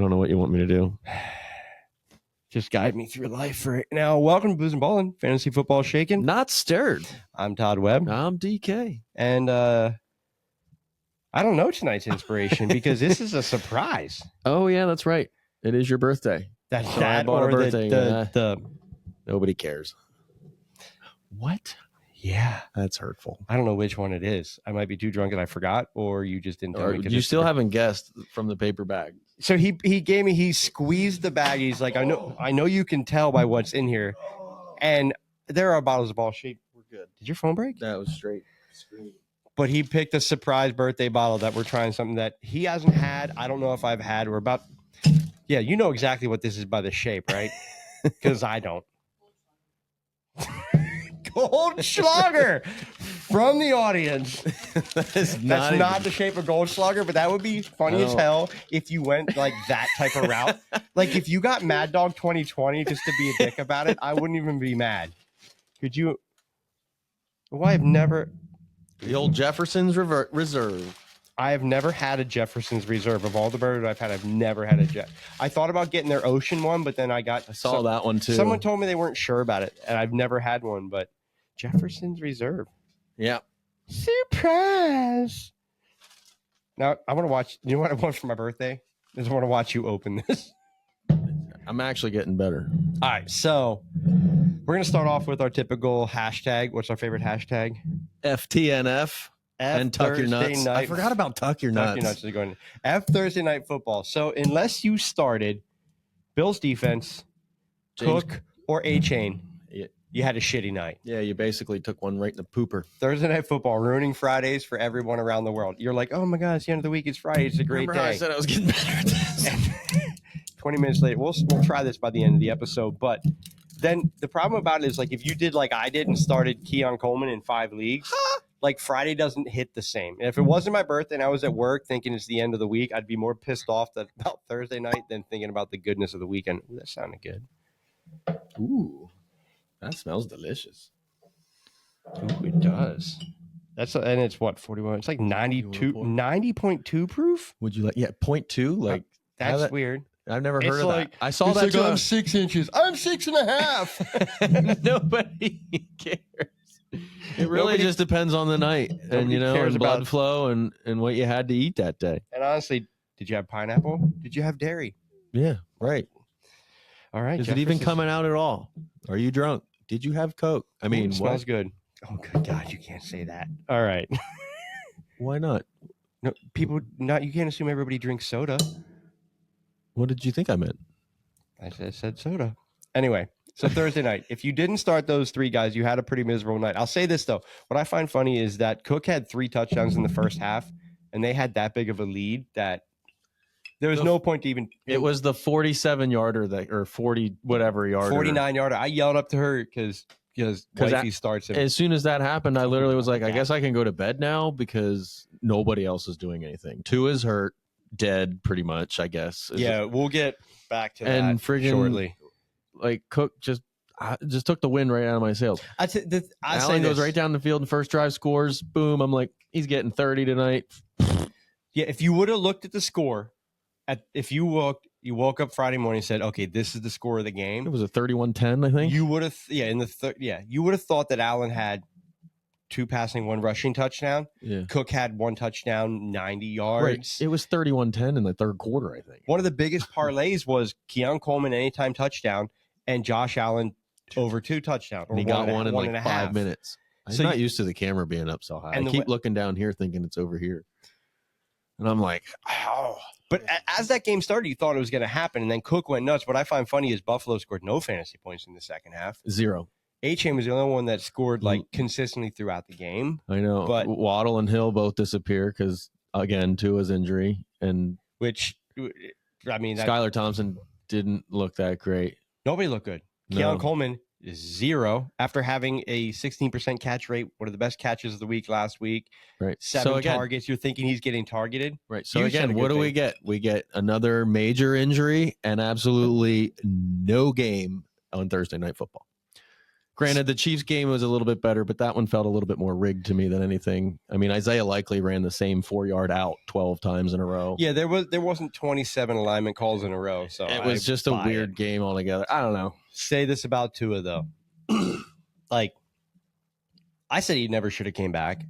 I don't know what you want me to do. Just guide me through life right now. Welcome to Booze and Ballin', Fantasy Football Shaken. Not stirred. I'm Todd Webb. I'm DK. And I don't know tonight's inspiration because this is a surprise. Oh, yeah, that's right. It is your birthday. That's So that I bought or a birthday. the Nobody cares. What? Yeah. That's hurtful. I don't know which one it is. I might be too drunk and I forgot, or you just didn't tell me. You still haven't guessed from the paper bag. So he squeezed the bag. He's like, I know you can tell by what's in here. And there are bottles of all shape. We're good. Did your phone break? That was straight screen. But he picked a surprise birthday bottle that we're trying something that he hasn't had. I don't know if I've had. Yeah, you know exactly what this is by the shape, right? Because I don't. Goldschlager from the audience. That's not the shape of Goldschlager, but that would be funny as hell if you went like that type of route. Like if you got Mad Dog 2020 just to be a dick about it, I wouldn't even be mad. Could you? Well, I've never. The old Jeffersons Reserve. I have never had a Jefferson's Reserve. Of all the burgers I've had, I've never had a Jeff. I thought about getting their Ocean one, but then I saw that one too. Someone told me they weren't sure about it, and I've never had one, but Jefferson's Reserve. Yeah. Surprise. Now, I want to watch. You know what I want for my birthday? I just want to watch you open this. I'm actually getting better. All right, so we're going to start off with our typical hashtag. What's our favorite hashtag? FTNF. And Tuck Your Nuts. Night. I forgot about Tuck Your Nuts. Tuck Your Nuts is going F Thursday Night Football. So unless you started Bills defense, Cook, or A-Chain, you had a shitty night. Yeah, you basically took one right in the pooper. Thursday Night Football, ruining Fridays for everyone around the world. You're like, oh my God, it's the end of the week. It's Friday. It's a great Remember day. How I said I was getting better at this. 20 minutes later, we'll try this by the end of the episode. But then the problem about it is, like, if you did like I did and started Keon Coleman in 5 leagues, like Friday doesn't hit the same. And if it wasn't my birthday and I was at work thinking it's the end of the week, I'd be more pissed off about Thursday night than thinking about the goodness of the weekend. Ooh, that sounded good. Ooh, that smells delicious. Ooh, it does. And it's what, 41? It's like 90.2 proof? Would you like, 0.2? Like, that's weird. I've never heard of like, that. I saw that like, too. I'm 6 inches. I'm 6.5. Nobody cares. It really just depends on the night and, and blood flow and what you had to eat that day. And honestly, did you have pineapple? Did you have dairy? Yeah, right. All right. Is it even coming out at all? Are you drunk? Did you have Coke? I mean, it smells good. Oh, good God, you can't say that. All right. Why not? No, you can't assume everybody drinks soda. What did you think I meant? I said soda. Anyway. So Thursday night, if you didn't start those 3 guys, you had a pretty miserable night. I'll say this, though. What I find funny is that Cook had 3 touchdowns in the first half, and they had that big of a lead that there was no point to even... It was the 47-yarder or 40 whatever yarder. 49-yarder. I yelled up to her because wifey starts him. As soon as that happened, I literally was like, I guess I can go to bed now because nobody else is doing anything. Tua is hurt, dead pretty much, I guess. We'll get back to and that friggin', shortly. Like Cook just took the wind right out of my sails. Allen goes right down the field and first drive scores. Boom. I'm like, he's getting 30 tonight. Yeah, if you would have looked at the score, you woke up Friday morning and said, okay, this is the score of the game. It was a 31-10, I think. You would have, you would have thought that Allen had 2 passing, 1 rushing touchdown. Yeah. Cook had 1 touchdown, 90 yards. Right. It was 31-10 in the third quarter, I think. One of the biggest parlays was Keon Coleman anytime touchdown and Josh Allen over 2 touchdowns. And he got one in like 5 minutes. I'm not used to the camera being up so high. I keep looking down here thinking it's over here. And I'm like, oh. But as that game started, you thought it was going to happen. And then Cook went nuts. What I find funny is Buffalo scored no fantasy points in the second half. 0. A-Chain was the only one that scored like consistently throughout the game. I know. But Waddle and Hill both disappear because, again, Tua's injury. Skylar Thompson didn't look that great. Nobody looked good. No. Keon Coleman is 0 after having a 16% catch rate, one of the best catches of the week last week. Right. 7 targets. You're thinking he's getting targeted. Right. So again, what do we get? We get another major injury and absolutely no game on Thursday Night Football. Granted, the Chiefs game was a little bit better, but that one felt a little bit more rigged to me than anything. I mean, Isaiah Likely ran the same 4-yard out 12 times in a row. Yeah, there wasn't 27 alignment calls in a row, so it was just a weird game altogether. I don't know. Say this about Tua though, like I said, he never should have came back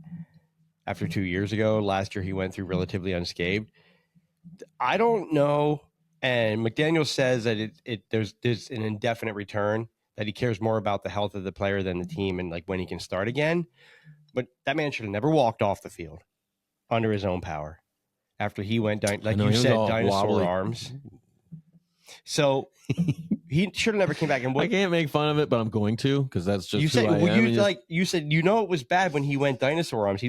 after 2 years ago. Last year, he went through relatively unscathed. I don't know, and McDaniel says that there's an indefinite return. That he cares more about the health of the player than the team and like when he can start again. But that man should have never walked off the field under his own power after he went down, like you said, dinosaur wobbly arms. So he should have never came back. And I can't make fun of it, but I'm going to because that's just you who said. I am. You said it was bad when he went dinosaur arms.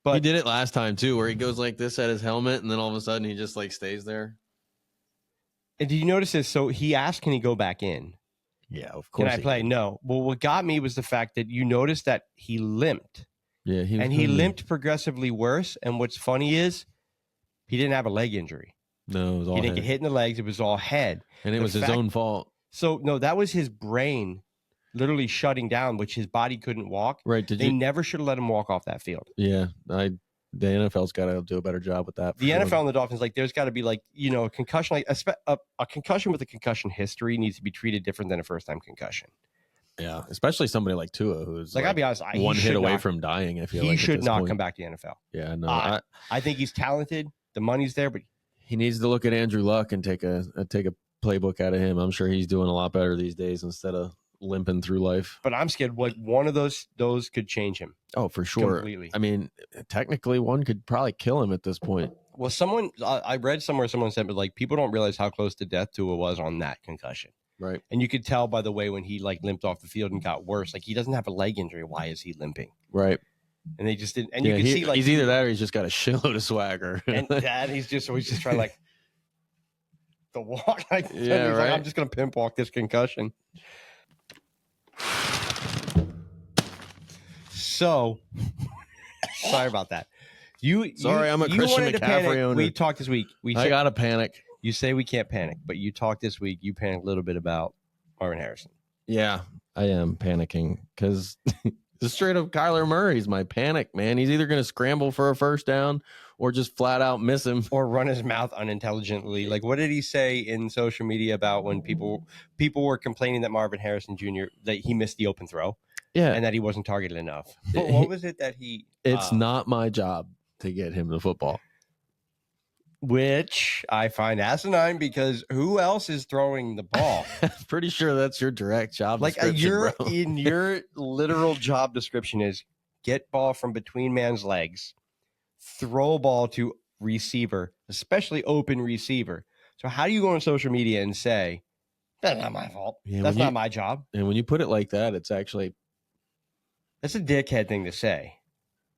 But he did it last time too, where he goes like this at his helmet, and then all of a sudden he just like stays there. And did you notice this? So he asked, can he go back in? Yeah, of course. Can I play? No. Well, what got me was the fact that you noticed that he limped. Yeah, he limped progressively worse. And what's funny is he didn't have a leg injury. No, it was all he didn't get hit in the legs. It was all head. And it was his own fault. So, no, that was his brain literally shutting down, which his body couldn't walk. Right. They never should have let him walk off that field. Yeah, the NFL's got to do a better job with that. The NFL and the Dolphins, like, there's got to be like, a concussion, like a concussion with a concussion history needs to be treated different than a first-time concussion. Yeah, especially somebody like Tua, who's like I'll be honest, one hit away from dying. I feel he like should not come back to the NFL. Yeah, no, I think he's talented. The money's there, but he needs to look at Andrew Luck and take a playbook out of him. I'm sure he's doing a lot better these days instead of limping through life. But I'm scared like one of those could change him. Oh, for sure. Completely. I mean, technically one could probably kill him at this point. Well, I read somewhere someone said, but like people don't realize how close to death Tua was on that concussion. Right. And you could tell by the way when he like limped off the field and got worse. Like he doesn't have a leg injury. Why is he limping? Right. And they just didn't. And you can see like he's either that or he's just got a shitload of swagger. And he's just trying like to walk. Like, yeah, right. Like, I'm just gonna pimp walk this concussion. So sorry about that. I'm a Christian McCaffrey owner. We talked this week. I gotta panic. You say we can't panic, but you talked this week. You panicked a little bit about Marvin Harrison. Yeah, I am panicking because the straight up Kyler Murray's my panic, man. He's either going to scramble for a first down or just flat out miss him. Or run his mouth unintelligently. Like, what did he say in social media about when people were complaining that Marvin Harrison Jr., that he missed the open throw? Yeah. And that he wasn't targeted enough. But what was it that he... It's not my job to get him the football. Which I find asinine because who else is throwing the ball? Pretty sure that's your direct job description, bro. In your literal job description is get ball from between man's legs, throw ball to receiver, especially open receiver. So how do you go on social media and say, that's not my fault. Yeah, that's not my job. And when you put it like that, it's actually... That's a dickhead thing to say.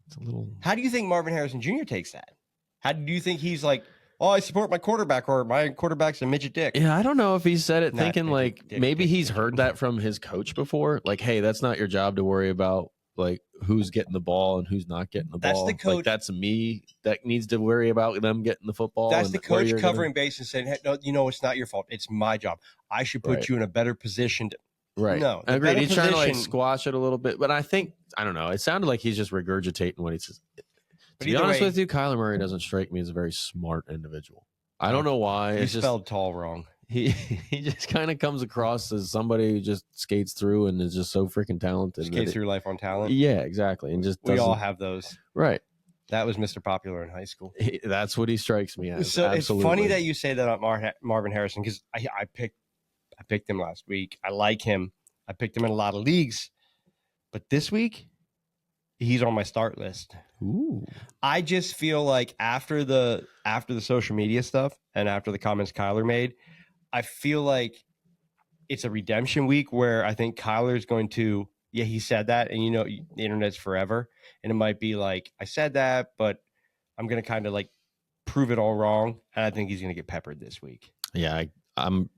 It's a little... How do you think Marvin Harrison Jr. takes that? How do you think he's like, oh, I support my quarterback, or my quarterback's a midget dick? Yeah, I don't know if he said it thinking like maybe he's dick. Heard that from his coach before. Like, hey, that's not your job to worry about like who's getting the ball and who's not getting the ball. That's the coach. Like, that's me that needs to worry about them getting the football. That's the coach covering base and saying, hey, no, it's not your fault. It's my job. I should put you in a better position. Right. No, I agree. He's trying to like squash it a little bit, but I don't know. It sounded like he's just regurgitating what he says. To be honest with you, Kyler Murray doesn't strike me as a very smart individual. I don't know why. He spelled tall wrong. He just kind of comes across as somebody who just skates through and is just so freaking talented. Skates through life on talent. Yeah, exactly. And just we all have those. Right. That was Mr. Popular in high school. That's what he strikes me as. So absolutely. It's funny that you say that about Marvin Harrison because I picked him last week. I like him. I picked him in a lot of leagues, but this week he's on my start list. Ooh. I just feel like after the social media stuff and after the comments Kyler made, I feel like it's a redemption week where I think Kyler's going to, he said that, and the internet's forever, and it might be like, I said that, but I'm going to kind of like prove it all wrong, and I think he's going to get peppered this week. Yeah,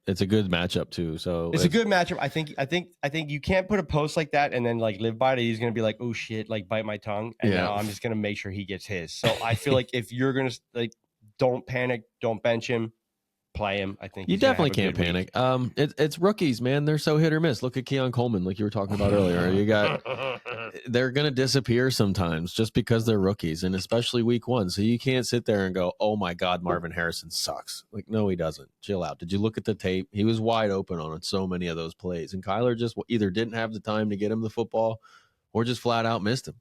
it's a good matchup too. So it's a good matchup. I think you can't put a post like that and then like live by it. He's gonna be like, oh shit, like bite my tongue. And now I'm just gonna make sure he gets his. So I feel like if you're gonna like, don't panic, don't bench him, play him. I think you he's gonna definitely have a can't good panic. It's rookies, man. They're so hit or miss. Look at Keon Coleman, like you were talking about earlier. You got they're gonna disappear sometimes just because they're rookies, and especially week 1. So you can't sit there and go, "Oh my God, Marvin Harrison sucks." Like, no, he doesn't. Chill out. Did you look at the tape? He was wide open on so many of those plays, and Kyler just either didn't have the time to get him the football, or just flat out missed him.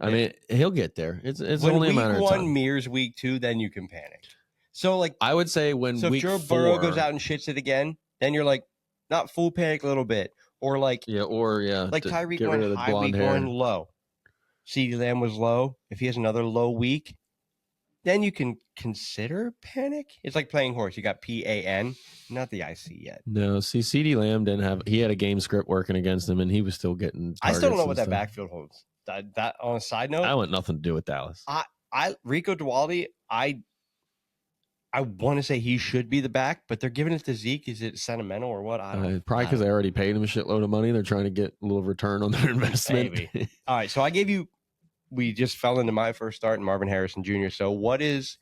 I mean, he'll get there. It's when only a week matter of 1 time. mirrors week 2, then you can panic. So like I would say when so if week Joe 4 Burrow goes out and shits it again, then you're like not full panic a little bit, or like like Tyreek get rid went of the high blonde week hair. 1, low. CeeDee Lamb was low. If he has another low week, then you can consider panic. It's like playing horse. You got PAN, not the IC yet. No, see, CeeDee Lamb didn't have. He had a game script working against him, and he was still getting. I still don't know what that stuff. backfield holds. That on a side note, I want nothing to do with Dallas. Rico Dewaldi, I want to say he should be the back, but they're giving it to Zeke. Is it sentimental or what? I don't. Probably because they already paid him a shitload of money. They're trying to get a little return on their investment. Maybe. All right, so I gave you. We just fell into my first start and Marvin Harrison Jr. So what is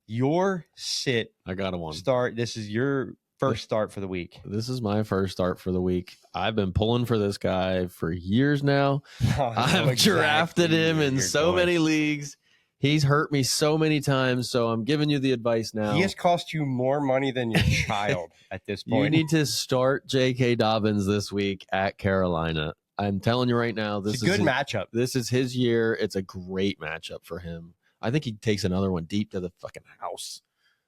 your sit? I got a one start. This is your first start for the week. This is my first start for the week. I've been pulling for this guy for years now. I've drafted him in so many leagues. He's hurt me so many times, so I'm giving you the advice now. He has cost you more money than your child at this point. You need to start J.K. Dobbins this week at Carolina. I'm telling you right now, this is a good matchup. This is his year. It's a great matchup for him. I think he takes another one deep to the fucking house.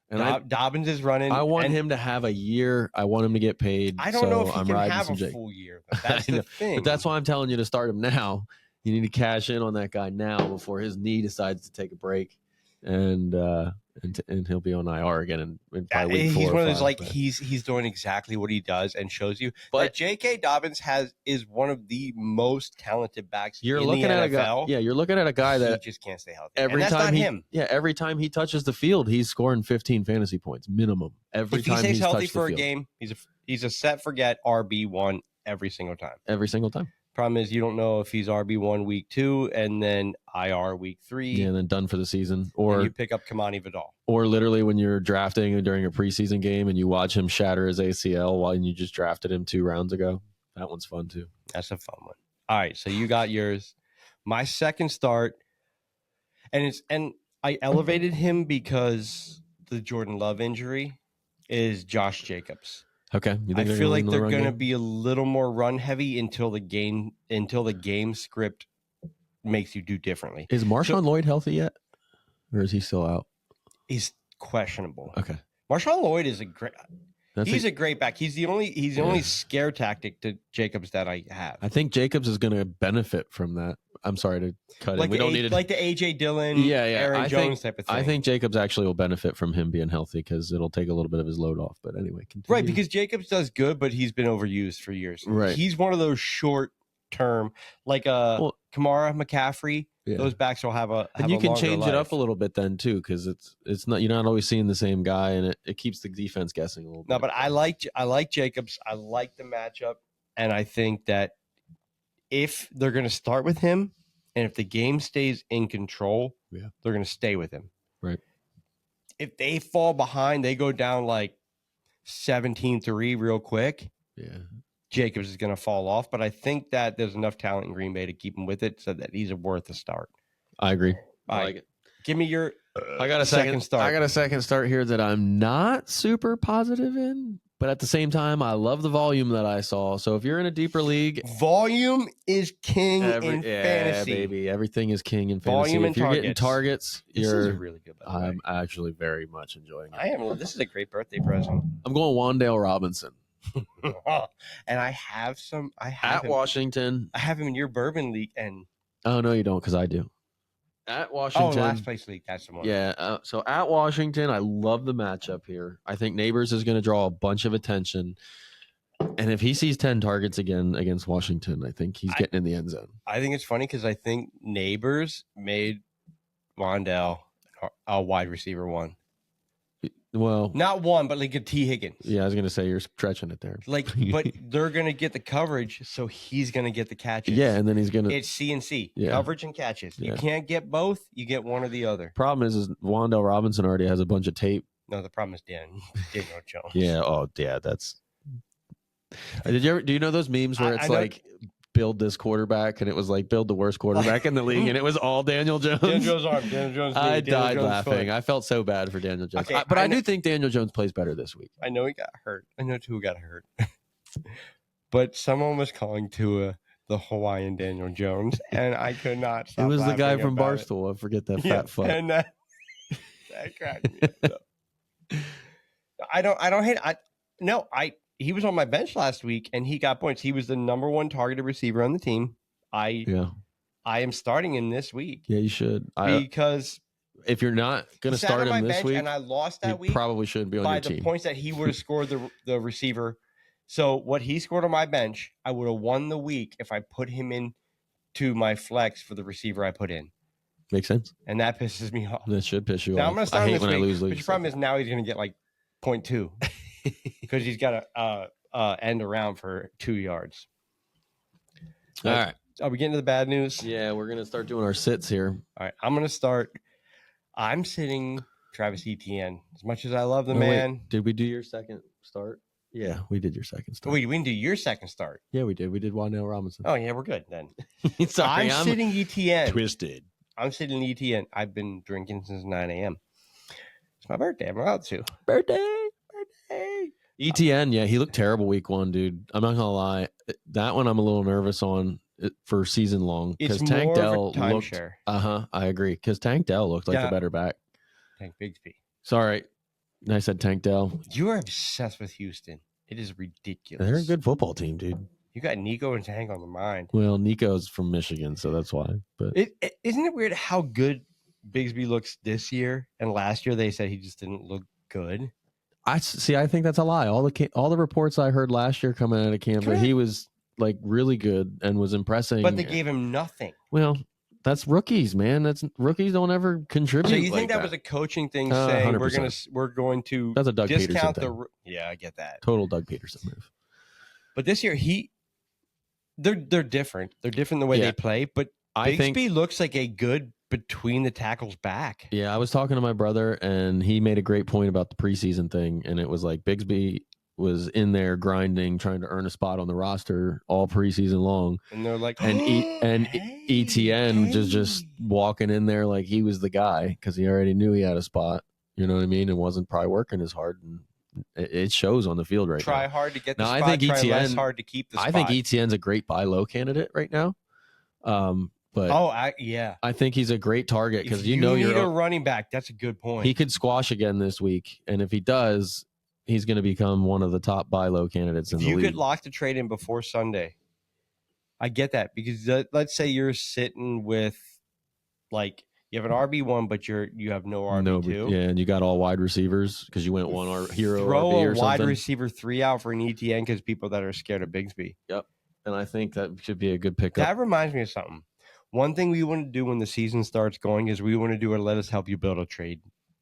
And Dobbins is running. I want him to have a year. I want him to get paid. I don't know if he can have a full year. That's the thing. But that's why I'm telling you to start him now. You need to cash in on that guy now before his knee decides to take a break, and he'll be on IR again in probably week 4. He's one of those he's doing exactly what he does and shows you. But J.K. Dobbins is one of the most talented backs. You're looking at a guy. Yeah, you're looking at a guy that just can't stay healthy. Every time he touches the field, he's scoring 15 fantasy points minimum. Every time he stays he's healthy for a game, he's a set forget RB1 every single time. Every single time. Problem is, you don't know if he's RB1 week 2 and then IR week 3. Yeah, and then done for the season. Or you pick up Kamani Vidal. Or literally when you're drafting during a preseason game and you watch him shatter his ACL while you just drafted him 2 rounds ago. That one's fun too. That's a fun one. All right, so you got yours. My second start, and I elevated him because the Jordan Love injury is Josh Jacobs. Okay. I feel like they're going to be a little more run heavy until the game script makes you do differently. Is Marshawn Lloyd healthy yet? Or is he still out? He's questionable. Okay. Marshawn Lloyd is a great back. He's the only scare tactic to Jacobs that I have. I think Jacobs is going to benefit from that. I'm sorry to cut it. We don't need it. Like the AJ Dillon, Aaron Jones type of thing. I think Jacobs actually will benefit from him being healthy because it'll take a little bit of his load off. But anyway, continue. Right, because Jacobs does good, but he's been overused for years. Right. He's one of those short term, like Kamara, McCaffrey. Yeah. Those backs will have a. And you can change it up a little bit then too, because it's not, you're not always seeing the same guy, and it keeps the defense guessing a little bit. No, but I like Jacobs. I like the matchup, and I think that if they're going to start with him, and if the game stays in control, they're going to stay with him. Right. If they fall behind, they go down like 17-3 real quick. Yeah. Jacobs is going to fall off, but I think that there's enough talent in Green Bay to keep him with it, so that he's worth a start. I agree. I like it. Give me your. I got a second start. I got a second start here that I'm not super positive in, but at the same time, I love the volume that I saw. So if you're in a deeper league, volume is king in fantasy. Baby, everything is king in fantasy. Volume and if you're getting targets, this is really good. I'm actually very much enjoying it. I am. This is a great birthday present. I'm going Wan'Dale Robinson. And I have him Washington. I have him in your bourbon league, and oh no, you don't, because I do. At Washington, last place league. That's the one. Yeah. So at Washington, I love the matchup here. I think Neighbors is going to draw a bunch of attention, and if he sees 10 targets again against Washington, I think he's getting in the end zone. I think it's funny because I think Neighbors made Wan'Dale a wide receiver 1. Well, not 1, but like a T. Higgins. Yeah, I was going to say you're stretching it there. Like, but they're going to get the coverage, so he's going to get the catches. Yeah, and then he's going to. It's C&C, coverage and catches. You can't get both. You get one or the other. Problem is Wan'Dale Robinson already has a bunch of tape No, the problem is Daniel Jones. Yeah. Oh, yeah. That's. Do you know those memes where it's I know- like build this quarterback and it was like build the worst quarterback in the league and it was all Daniel Jones? Daniel Jones' arm, Daniel Jones' knee, I Daniel died Jones' laughing. foot. I felt so bad for Daniel Jones. Okay, But I do think Daniel Jones plays better this week. I know he got hurt. I know Tua got hurt. But someone was calling Tua the Hawaiian Daniel Jones, and I could not stop. It was the guy laughing from about Barstool. I forget that it. fat fuck. And that cracked me up. I don't hate. He was on my bench last week, and he got points. He was the number one targeted receiver on the team. I am starting him this week. Yeah, you should. Because if you're not going to start him this week, and I lost that week, probably shouldn't be on your team. By the points that he would have scored the receiver. So what he scored on my bench, I would have won the week if I put him in to my flex for the receiver I put in. Makes sense. And that pisses me off. That should piss you now off. I'm going to start I hate this when week, I lose but leagues. your problem is now he's going to get like 0.2 because he's got to end around for 2 yards. All right. Are we getting to the bad news? Yeah, we're going to start doing our sits here. All right. I'm going to start. I'm sitting Travis Etienne. As much as I love the man. Wait, did we do your second start? Yeah, we did your second start. Wait, we didn't do your second start. Yeah, we did. We did Wan'Dale Robinson. Oh, yeah, we're good then. Sorry, I'm sitting Etienne. Twisted. I'm sitting Etienne. I've been drinking since 9 a.m. It's my birthday. I'm allowed to. Birthday. ETN, yeah, he looked terrible week one, dude. I'm not gonna lie. That one I'm a little nervous on for season long because Tank Dell looked. I agree. Because Tank Dell looked like a better back. Tank Bigsby. Sorry, I said Tank Dell. You are obsessed with Houston. It is ridiculous. They're a good football team, dude. You got Nico and Tank on the mind. Well, Nico's from Michigan, so that's why. But isn't it weird how good Bigsby looks this year, and last year they said he just didn't look good. I think that's a lie. All the reports I heard last year coming out of camp that he was like really good and was impressing. But they gave him nothing. Well, that's rookies, man. That's rookies don't ever contribute. So you think that was a coaching thing saying 100%. we're going to that's a Doug discount Peterson thing. Yeah, I get that. Total Doug Peterson move. But this year they're different. They're different the way they play. But Bigsby looks like a good between the tackles back. Yeah, I was talking to my brother, and he made a great point about the preseason thing, and it was like Bigsby was in there grinding, trying to earn a spot on the roster all preseason long. And they're like, and ETN just walking in there like he was the guy because he already knew he had a spot. You know what I mean? And wasn't probably working as hard. And it shows on the field right now. Try hard to get the spot. I think try ETN, less hard to keep the spot. I think ETN's a great buy low candidate right now. But I think he's a great target because you need a running back. That's a good point. He could squash again this week, and if he does, he's going to become one of the top buy low candidates in the league. You could lock the trade in before Sunday. I get that because let's say you're sitting with like you have an RB1, but you have no RB2. Yeah, and you got all wide receivers because you went one hero throw RB or a something. wide receiver 3 out for an ETN because people that are scared of Bigsby. Yep, and I think that should be a good pickup. That reminds me of something. One thing we want to do when the season starts going is we want to do a let us help you build a trade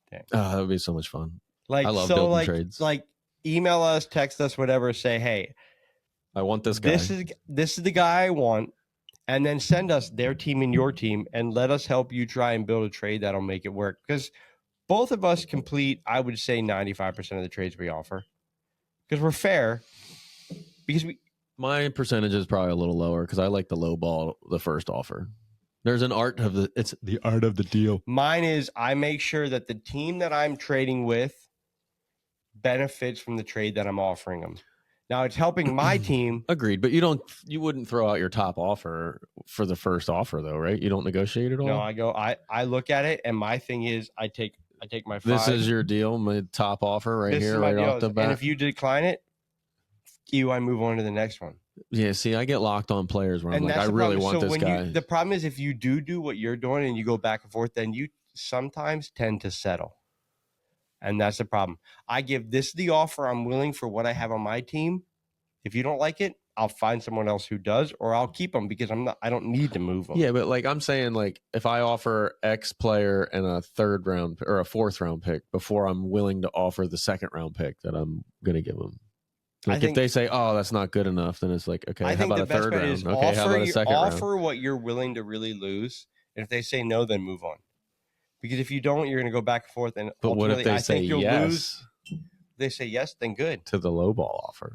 thing. Oh, that would be so much fun. Like, I love building trades. Like email us, text us, whatever, say, hey, I want this guy. This is the guy I want. And then send us their team and your team and let us help you try and build a trade that'll make it work. Because both of us complete, I would say, 95% of the trades we offer. Because we're fair. Because my percentage is probably a little lower because I like the low ball, the first offer. There's an art of it's the art of the deal. Mine is I make sure that the team that I'm trading with benefits from the trade that I'm offering them. Now it's helping my team. Agreed, but you wouldn't throw out your top offer for the first offer though, right? You don't negotiate at all. No, I look at it and my thing is I take my 5. This is your deal, my top offer right here, right off the bat. And if you decline it, I move on to the next one. Yeah, see, I get locked on players where I'm like, I really want this guy. The problem is if you do what you're doing and you go back and forth, then you sometimes tend to settle. And that's the problem. I give this the offer I'm willing for what I have on my team. If you don't like it, I'll find someone else who does, or I'll keep them because I don't need to move them. Yeah, but like I'm saying, like if I offer X player and a 3rd round or a 4th round pick before I'm willing to offer the 2nd round pick that I'm going to give them. Like if they say, "Oh, that's not good enough," then it's like, "Okay, how about a 3rd round? Okay, how about a 2nd round?" Offer what you're willing to really lose, and if they say no, then move on. Because if you don't, you're going to go back and forth. And But what if they I say think you'll yes lose. They say yes, then good. to the low ball offer?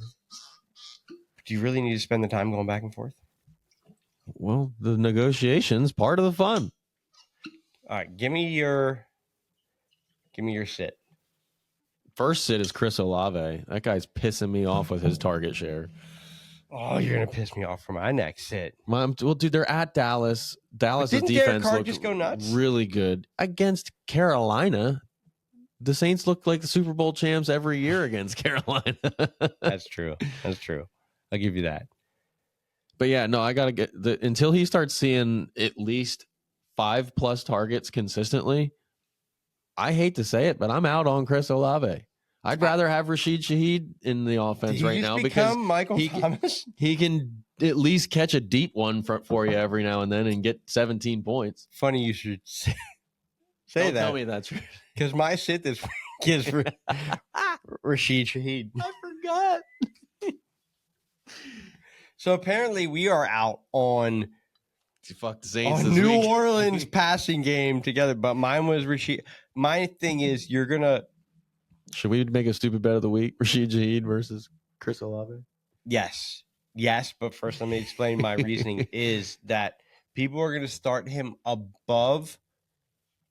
Do you really need to spend the time going back and forth? Well, the negotiation's part of the fun. All right, give me your sit. First sit is Chris Olave. That guy's pissing me off with his target share. Oh, you're gonna piss me off for my next sit. Well, dude, they're at Dallas. Dallas's didn't Derek defense Carr looked just go nuts? really good against Carolina. The Saints look like the Super Bowl champs every year against Carolina. That's true. I'll give you that. But yeah, no, I gotta get until he starts seeing at least 5+ targets consistently. I hate to say it, but I'm out on Chris Olave. I'd rather have Rashid Shaheed in the offense right now because Michael Thomas? he can at least catch a deep one for you every now and then and get 17 points. Funny you should say Don't that. tell me that's right. Because my sit this week is Rashid Shaheed. I forgot. So apparently we are out on Fuck the Saints this New week. Orleans passing game together, but mine was Rashid. My thing is you're gonna. Should we make a stupid bet of the week? Rashid Shaheed versus Chris Olave? Yes. But first, let me explain my reasoning is that people are going to start him above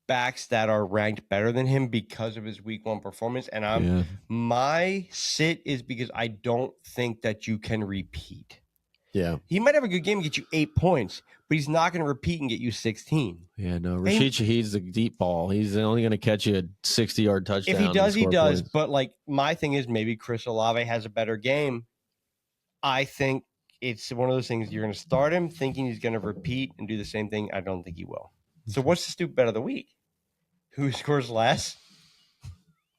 backs that are ranked better than him because of his week 1 performance. And my sit is because I don't think that you can repeat. Yeah. He might have a good game and get you 8 points, but he's not going to repeat and get you 16. Yeah, no. Rashid Shaheed's a deep ball. He's only going to catch you a 60-yard touchdown. If he does, he does. Points. But like my thing is maybe Chris Olave has a better game. I think it's one of those things you're going to start him thinking he's going to repeat and do the same thing. I don't think he will. So what's the stupid bet of the week? Who scores less?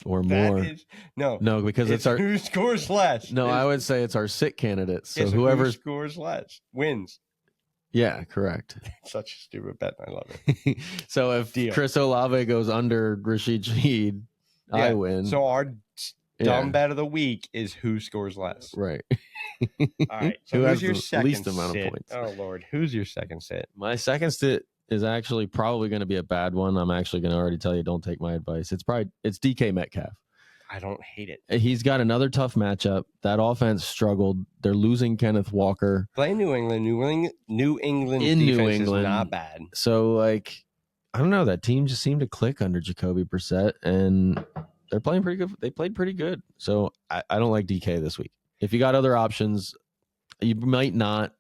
Or more? No, because it's our who scores less. No, I would say it's our sit candidate. So who whoever scores less wins. Yeah, correct. Such a stupid bet. I love it. So if Chris Olave goes under Rashid Shaheed, I win. So our dumb bet of the week is who scores less. Right. All right. So who who's has your the second least amount sit? of points? Oh Lord, who's your second sit? My second sit is actually probably going to be a bad one. I'm actually going to already tell you, don't take my advice. It's DK Metcalf. I don't hate it. He's got another tough matchup. That offense struggled. They're losing Kenneth Walker. Play New England. New England In defense New England. is not bad. So, like, I don't know. That team just seemed to click under Jacoby Brissett, and they're playing pretty good. They played pretty good. So I don't like DK this week. If you got other options, you might not,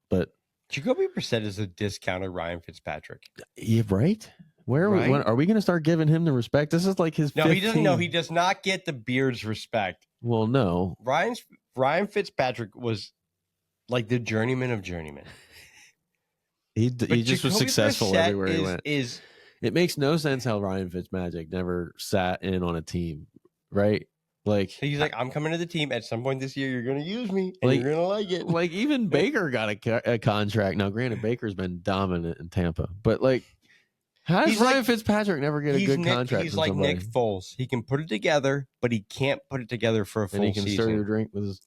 but Jacoby Brissett is a discounted Ryan Fitzpatrick. Yeah, right? When are we going to start giving him the respect? This is like his. No, 15th. he doesn't. No, he does not get the Beard's respect. Well, no. Ryan Fitzpatrick was like the journeyman of journeymen. He just was successful Brissett everywhere he went. It makes no sense how Ryan Fitzmagic never sat in on a team, right? Like he's like, I'm coming to the team at some point this year. You're going to use me, and you're going to like it. Like even Baker got a contract. Now, granted, Baker's been dominant in Tampa, but like, how does Ryan Fitzpatrick never get a good contract? He's like Nick Foles. He can put it together, but he can't put it together for a full season. And he can stir your drink with his.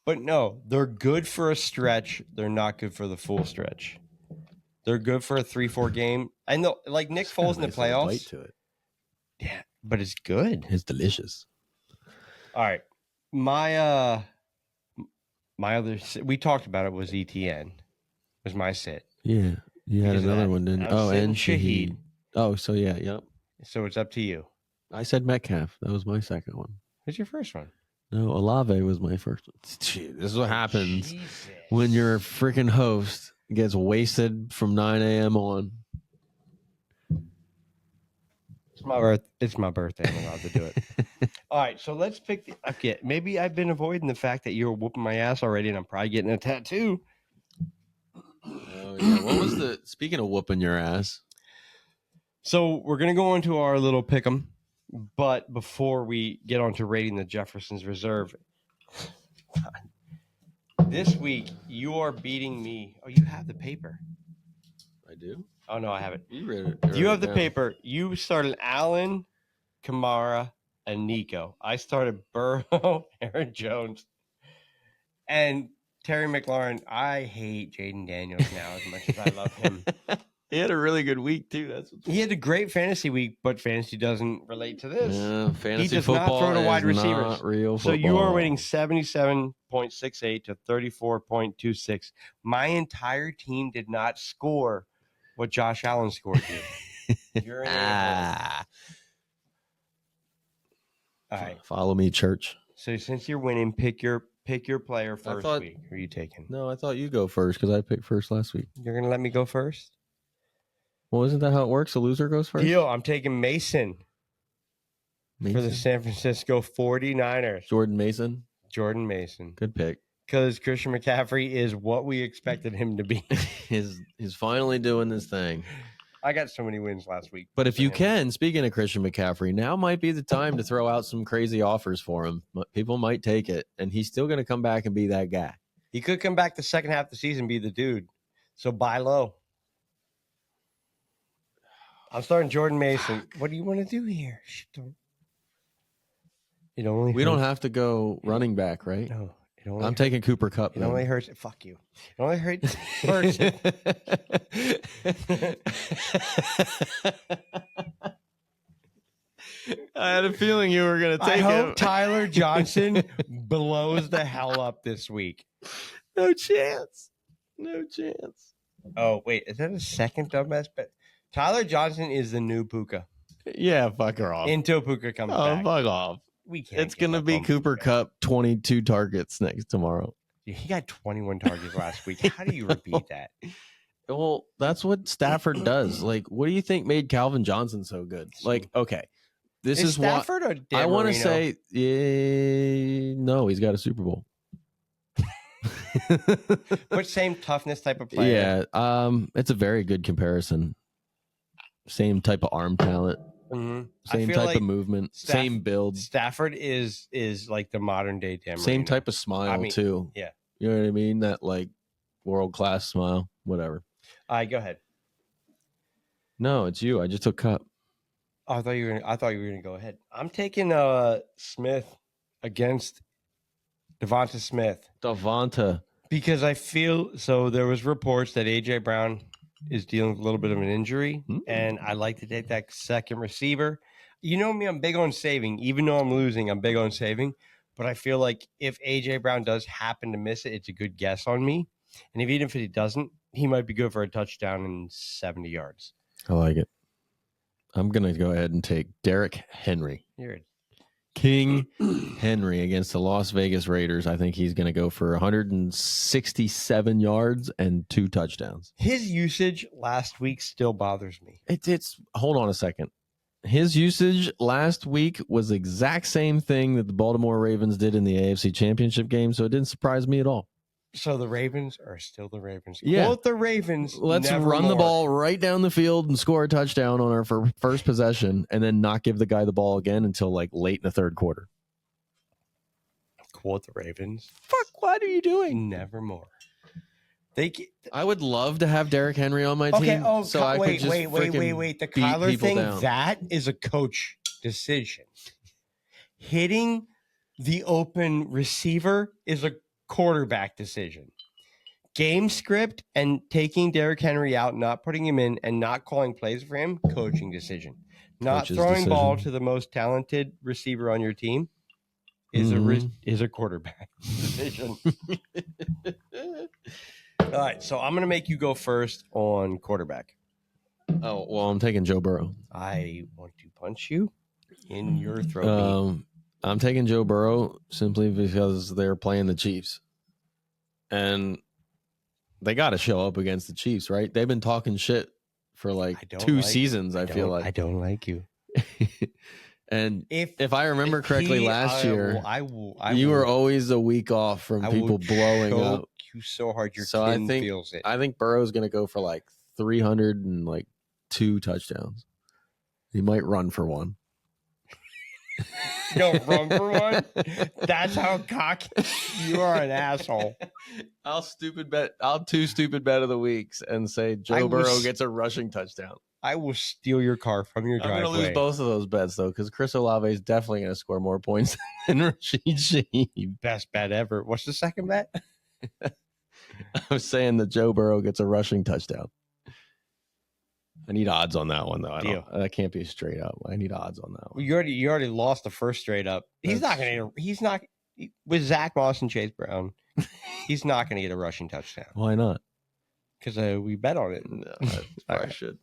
But no, they're good for a stretch. They're not good for the full stretch. They're good for a 3-4 game. I know, like Nick Foles in the playoffs. Bite to it. Yeah, but it's good. It's delicious. All right, my other we talked about it was ETN. Was my sit. Yeah, you had another one, didn't? Oh, and Shaheed. Oh, so yeah, yep. So it's up to you. I said Metcalf. That was my second one. What's your first one? No, Olave was my first one. Jeez, this is what happens when your freaking host gets wasted from 9 a.m. on. It's my birthday. I'm allowed to do it. All right, so let's pick. Okay, maybe I've been avoiding the fact that you were whooping my ass already, and I'm probably getting a tattoo. Oh yeah. What was the? Speaking of whooping your ass. So we're gonna go into our little pick'em, but before we get on to rating the Jeffersons reserve, this week you are beating me. Oh, you have the paper. I do. Oh no, I have it. You read it. You have the paper. You started Allen, Kamara, and Nico. I started Burrow, Aaron Jones, and Terry McLaurin. I hate Jaden Daniels now as much as I love him. He had a really good week too. He had a great fantasy week, but fantasy doesn't relate to this. Fantasy He does football not throw to wide is receivers. not real So football. you are winning 77.68 to 34.26. My entire team did not score what Josh Allen scored here. You're an a-hole. All right. Follow me, church. So since you're winning, pick your player first thought- week. Who are you taking? No, I thought you go first because I picked first last week. You're going to let me go first? Well, isn't that how it works? The loser goes first? Deal. I'm taking Mason for the Mason? San Francisco 49ers. Jordan Mason. Jordan Mason. Good pick. Because Christian McCaffrey is what we expected him to be. He's finally doing this thing. I got so many wins last week. But if you can, speaking of Christian McCaffrey, now might be the time to throw out some crazy offers for him. People might take it, and he's still going to come back and be that guy. He could come back the second half of the season and be the dude. So buy low. I'm starting Jordan Mason. What do you want to do here? It only We hurts. don't have to go running back, right? No. It only I'm taking Cooper Kupp. It only hurts. Fuck you. It only hurts. I had a feeling you were going to I take hope him. Tyler Johnson blows the hell up this week. No chance. No chance. Oh, wait. Is that a second dumbass bet? Tyler Johnson is the new Puka. Yeah, fuck her off. Until Puka comes Oh, back. fuck off. We can't. It's going to be Cooper Kupp, 22 targets next tomorrow. He got 21 targets last week. How do you repeat that? Well, that's what Stafford does. Like, what do you think made Calvin Johnson so good? Like, okay, this is what Stafford or Dan I want to Marino? say. No, he's got a Super Bowl. But same toughness type of player. Yeah, it's a very good comparison. Same type of arm talent, Mhm. I same feel type like of movement, same build, Stafford is like the modern day Dan same Marino. type of smile I mean, too. yeah. You know what I mean? That like world class smile, whatever. All right, go ahead. No, it's you. I just took Cup. Oh, I thought you were gonna go ahead. I'm taking Smith against Devonta Smith Devonta. because I feel so. There was reports that AJ Brown is dealing with a little bit of an injury, and I like to take that second receiver. You know me, I'm big on saving. Even though I'm losing, I'm big on saving. But I feel like if AJ Brown does happen to miss it, it's a good guess on me. And even if he doesn't, he might be good for a touchdown and 70 yards. I like it. I'm gonna go ahead and take Derrick Henry. You're King Henry against the Las Vegas Raiders. I think he's going to go for 167 yards and 2 touchdowns. His usage last week still bothers me. It's hold on a second. His usage last week was the exact same thing that the Baltimore Ravens did in the AFC Championship game, so it didn't surprise me at all. So the Ravens are still the Ravens. Yeah. Quote the Ravens. Let's run the ball right down the field and score a touchdown on our first possession and then not give the guy the ball again until like late in the third quarter. Quote the Ravens. Fuck, what are you doing? Nevermore. I would love to have Derrick Henry on my Okay. team. Oh, so I could wait. just The beat Kyler people thing, down. that is a coach decision. Hitting the open receiver is a quarterback decision. Game script and taking Derrick Henry out, not putting him in, and not calling plays for him, coaching decision. Not Coach's throwing decision. ball to the most talented receiver on your team is a quarterback decision. All right, so I'm going to make you go first on quarterback. Oh, well, I'm taking Joe Burrow. I want to punch you in your throat. I'm taking Joe Burrow simply because they're playing the Chiefs. And they got to show up against the Chiefs, right? They've been talking shit for like 2 seasons, I feel like. I don't like you. And if I remember correctly last year, you were always a week off from people blowing up. You so hard your So kin feels it. I think Burrow's going to go for like 302 touchdowns. He might run for one. No, run for one? That's how cocky you are, an asshole. I'll two stupid bet of the weeks and say Joe Burrow gets a rushing touchdown. I will steal your car from your driveway. I'm going to lose both of those bets, though, because Chris Olave is definitely going to score more points than Rashid Shaheed. Best bet ever. What's the second bet? I was saying that Joe Burrow gets a rushing touchdown. I need odds on that one though. Deal. That can't be straight up. I need odds on that one. You already lost the first straight up. He's not with Zach Moss and Chase Brown. He's not going to get a rushing touchdown. Why not? Because we bet on it. No, I probably should.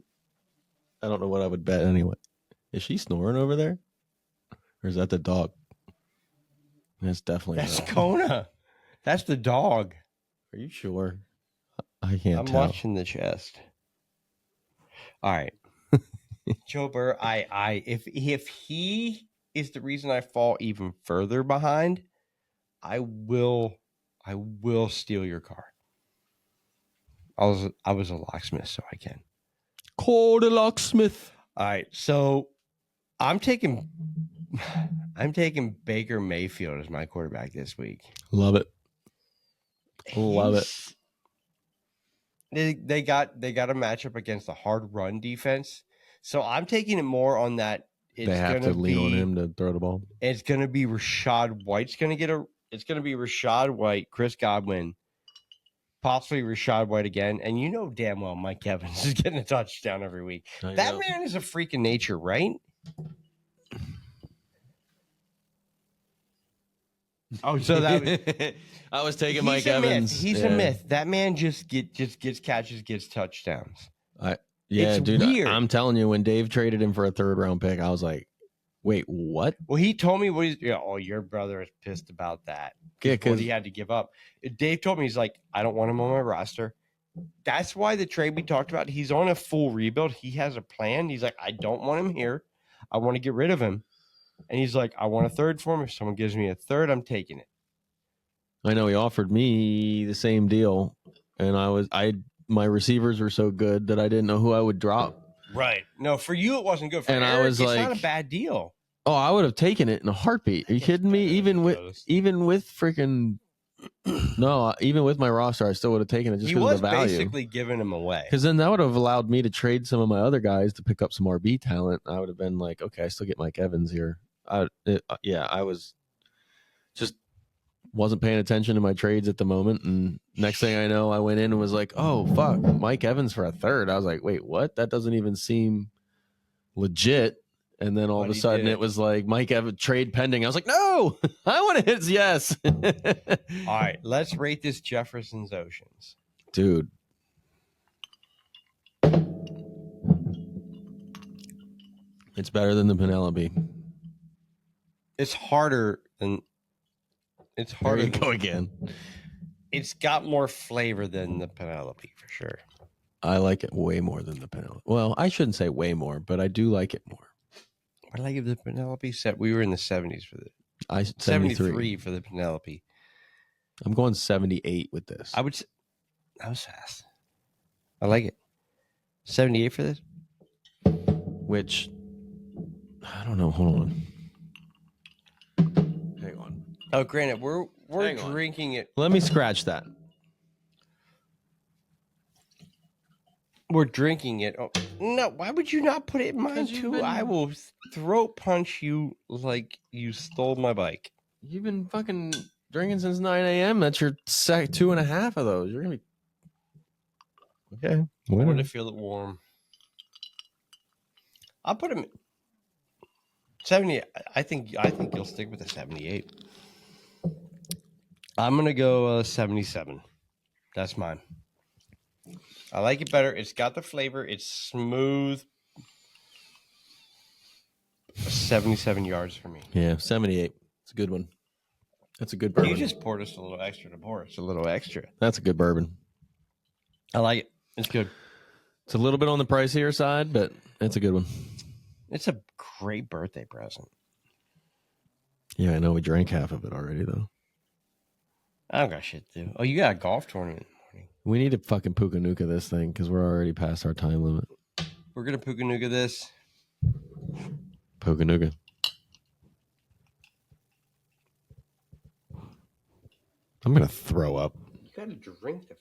I don't know what I would bet anyway. Is she snoring over there? Or is that the dog? That's definitely Kona. That's the dog. Are you sure? I can't I'm tell. watching the chest. All right. Joe Burr, if he is the reason I fall even further behind, I will steal your car. I was a locksmith, so I can. Call the locksmith. All right, so I'm taking Baker Mayfield as my quarterback this week. Love it. Love it. They got a matchup against a hard run defense, so I'm taking it more on that. They have to lean on him to throw the ball. It's going to be Rashad White. It's going to be Rashad White, Chris Godwin, possibly Rashad White again, and you know damn well Mike Evans is getting a touchdown every week. That man is a freak of nature, right? Oh, so that I was taking Mike Evans. He's a myth. That man just gets catches, gets touchdowns. It's dude. Weird. I'm telling you, when Dave traded him for a 3rd round pick, I was like, "Wait, what?" Well, he told me what he's. Yeah, oh, your brother is pissed about that. Yeah, because he had to give up. Dave told me he's like, I don't want him on my roster. That's why the trade we talked about. He's on a full rebuild. He has a plan. He's like, I don't want him here. I want to get rid of him. And he's like, I want a 3rd for him. If someone gives me a 3rd, I'm taking it. I know he offered me the same deal, and my receivers were so good that I didn't know who I would drop. Right. No, for you it wasn't good. For and Eric, I was it's like, not a bad deal. Oh, I would have taken it in a heartbeat. Are you kidding me? Even with freaking no, even with my roster, I still would have taken it just because of the value. Basically giving him away. Because then that would have allowed me to trade some of my other guys to pick up some RB talent. I would have been like, okay, I still get Mike Evans here. I was just wasn't paying attention to my trades at the moment, and next thing I know, I went in and was like, oh fuck, Mike Evans for a 3rd. I was like, wait, what? That doesn't even seem legit. And then all of a sudden it was like Mike Evans trade pending. I was like, no, I want to hit yes. All right, let's rate this Jeffersons Oceans. Dude. It's better than the Penelope. It's harder than. There you go again. It's got more flavor than the Penelope for sure. I like it way more than the Penelope. Well, I shouldn't say way more, but I do like it more. What did I give the Penelope set? We were in the 70s for the 73 for the Penelope. I'm going 78 with this. That was fast. I like it. 78 for this? Which I don't know. Hold on. Hang on. Oh, granted, we're drinking it. Let me scratch that. We're drinking it. Oh, no, why would you not put it in mine too? I will throat punch you like you stole my bike. You've been fucking drinking since 9 a.m. That's your 2.5 of those. You're going to be... Okay. I want to feel it warm. I'll put him 70. I think you'll stick with the 78. I'm going to go 77. That's mine. I like it better. It's got the flavor. It's smooth. 77 yards for me. Yeah, 78. It's a good one. That's a good bourbon. You just poured us a little extra to pour. It's a little extra. That's a good bourbon. I like it. It's good. It's a little bit on the pricier side, but it's a good one. It's a great birthday present. Yeah, I know. We drank half of it already, though. I don't got shit to do. Oh, you got a golf tournament in the morning. We need to fucking Puka-Nuka this thing because we're already past our time limit. We're going to Puka-Nuka this. Puka-Nuka. I'm going to throw up. You got to drink the